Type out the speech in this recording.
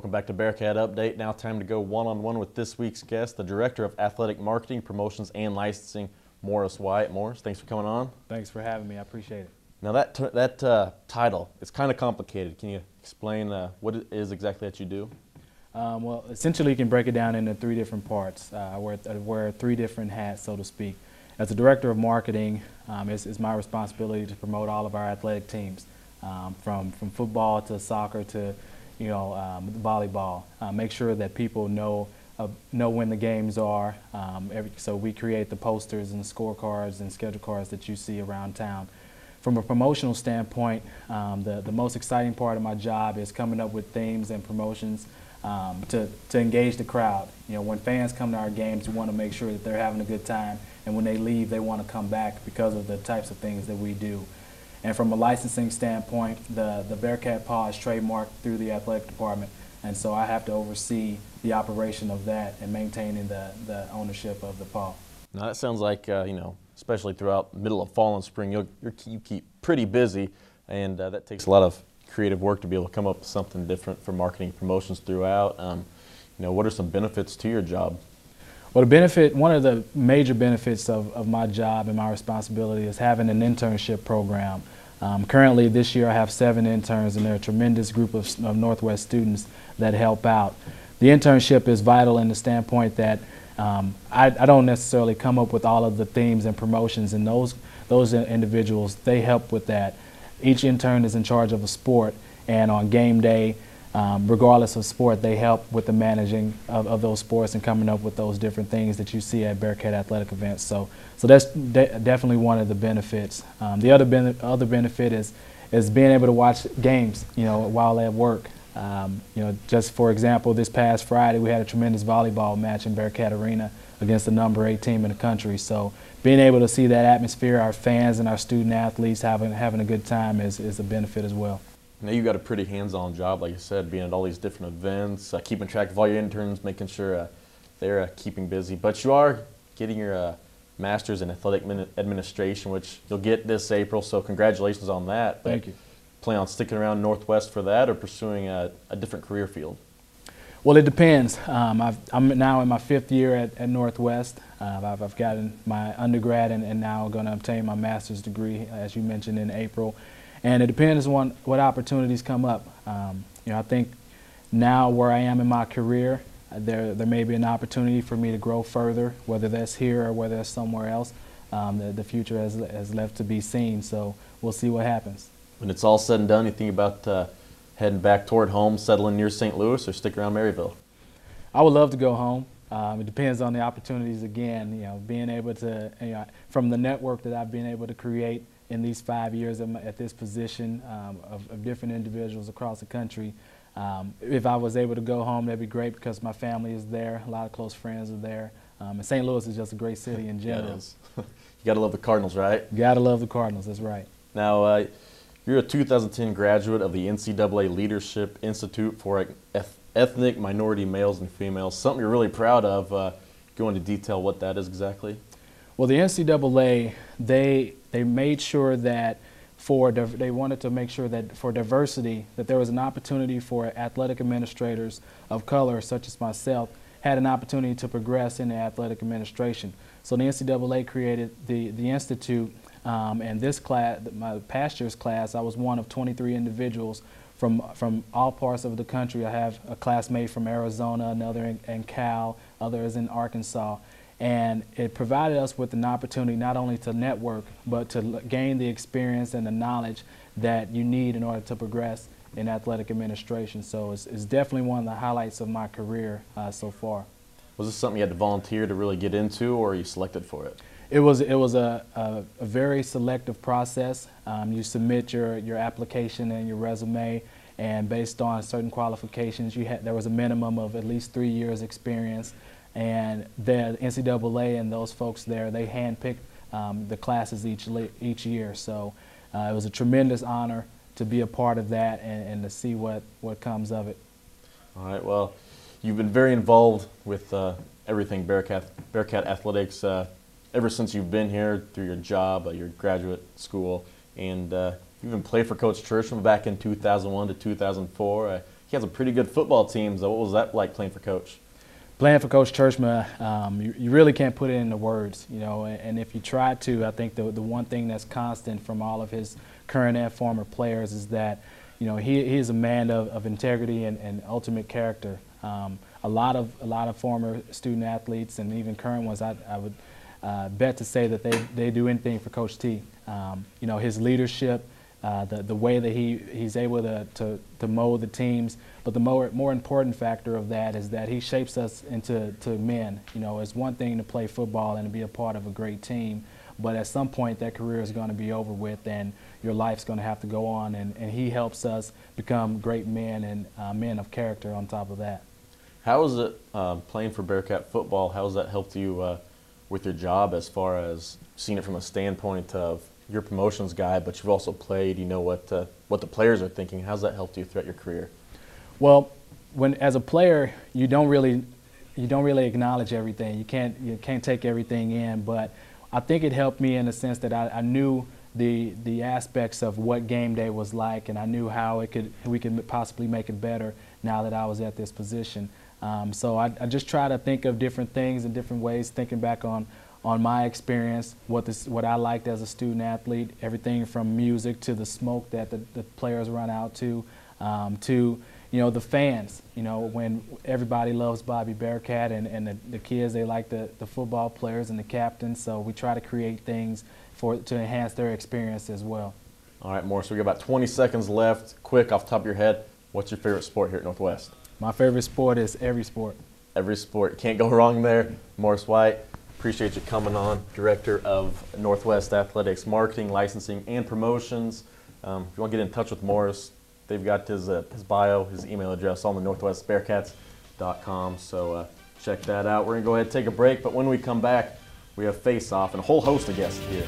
Welcome back to Bearcat Update. Now time to go one-on-one with this week's guest, the Director of Athletic Marketing, Promotions, and Licensing, Morris Wyatt. Morris, thanks for coming on. Thanks for having me. I appreciate it. Now that title, it's kind of complicated. Can you explain what it is exactly that you do? Well, essentially you can break it down into three different parts. I wear three different hats, so to speak. As the Director of Marketing, it's my responsibility to promote all of our athletic teams, from football to soccer to volleyball. Make sure that people know when the games are. So we create the posters and scorecards and schedule cards that you see around town. From a promotional standpoint, the most exciting part of my job is coming up with themes and promotions to engage the crowd. When fans come to our games, we want to make sure that they're having a good time, and when they leave, they want to come back because of the types of things that we do. And from a licensing standpoint, the Bearcat Paw is trademarked through the athletic department, and so I have to oversee the operation of that and maintaining the ownership of the paw. Now that sounds like, especially throughout the middle of fall and spring, you keep pretty busy, and that takes a lot of creative work to be able to come up with something different for marketing promotions throughout. What are some benefits to your job? Well, one of the major benefits of my job and my responsibility is having an internship program. Currently this year I have 7 interns, and they're a tremendous group of Northwest students that help out. The internship is vital in the standpoint that I don't necessarily come up with all of the themes and promotions, and those individuals, they help with that. Each intern is in charge of a sport, and on game day, regardless of sport, they help with the managing of those sports and coming up with those different things that you see at Bearcat athletic events. So that's definitely one of the benefits. The other benefit is being able to watch games, while at work. Just for example, this past Friday we had a tremendous volleyball match in Bearcat Arena against the number 8 team in the country. So being able to see that atmosphere, our fans and our student athletes having a good time is a benefit as well. Now you've got a pretty hands-on job, like you said, being at all these different events, keeping track of all your interns, making sure they're keeping busy. But you are getting your master's in athletic administration, which you'll get this April, so congratulations on that. Thank you. Plan on sticking around Northwest for that, or pursuing a different career field? Well, it depends. I'm now in my 5th year at Northwest. I've gotten my undergrad and now going to obtain my master's degree, as you mentioned, in April. And it depends on what opportunities come up. I think now where I am in my career, there may be an opportunity for me to grow further, whether that's here or whether that's somewhere else. The future has left to be seen, so we'll see what happens. When it's all said and done, you think about heading back toward home, settling near St. Louis, or stick around Maryville? I would love to go home. It depends on the opportunities again. Being able to, from the network that I've been able to create in these 5 years at this position of different individuals across the country. If I was able to go home, that'd be great because my family is there, a lot of close friends are there. And St. Louis is just a great city in general. Yeah, it is. You gotta love the Cardinals, right? You gotta love the Cardinals, that's right. Now, you're a 2010 graduate of the NCAA Leadership Institute for Ethnic Minority Males and Females, something you're really proud of. Go into detail what that is exactly. Well, the NCAA, they made sure that they wanted to make sure that for diversity, that there was an opportunity for athletic administrators of color, such as myself, had an opportunity to progress in the athletic administration. So the NCAA created the Institute, and this class, my past year's class, I was one of 23 individuals from all parts of the country. I have a classmate from Arizona, another in Cal, others in Arkansas. And it provided us with an opportunity not only to network, but to gain the experience and the knowledge that you need in order to progress in athletic administration. So it's definitely one of the highlights of my career so far. Was this something you had to volunteer to really get into, or are you selected for it? It was a very selective process. You submit your application and your resume, and based on certain qualifications, there was a minimum of at least 3 years experience. And the NCAA and those folks there, they handpick the classes each year. So it was a tremendous honor to be a part of that and to see what comes of it. All right, well, you've been very involved with everything Bearcat athletics ever since you've been here through your job, your graduate school, and you even played for Coach Churchman back in 2001 to 2004. he has a pretty good football team. So what was that like playing for Coach? Playing for Coach Churchman, you really can't put it into words, you know, and if you try to, I think the one thing that's constant from all of his current and former players is that, you know, he is a man of integrity and ultimate character. A lot of former student athletes and even current ones, I would bet to say that they do anything for Coach T. You know, his leadership, the way that he's able to mold the teams, but the more important factor of that is that he shapes us into men. You know, it's one thing to play football and to be a part of a great team, but at some point that career is going to be over with and your life's going to have to go on, and he helps us become great men and men of character on top of that. How is it playing for Bearcat football? How has that helped you with your job as far as seeing it from a standpoint of you're a promotions guy, but you've also played, you know what the players are thinking. How's that helped you throughout your career? Well, as a player, you don't really acknowledge everything. You can't take everything in, but I think it helped me in the sense that I knew the aspects of what game day was like, and I knew how we could possibly make it better now that I was at this position. So I just try to think of different things in different ways, thinking back on my experience, what I liked as a student athlete, everything from music to the smoke that the players run out to you know, the fans. You know, when everybody loves Bobby Bearcat and the kids, they like the football players and the captains. So we try to create things to enhance their experience as well. All right, Morris, we got about 20 seconds left. Quick, off the top of your head, what's your favorite sport here at Northwest? My favorite sport is every sport. Every sport. Can't go wrong there. Morris White, appreciate you coming on, Director of Northwest Athletics Marketing, Licensing, and Promotions. If you want to get in touch with Morris, they've got his bio, his email address on the northwestbearcats.com, so check that out. We're going to go ahead and take a break, but when we come back, we have Face Off and a whole host of guests here.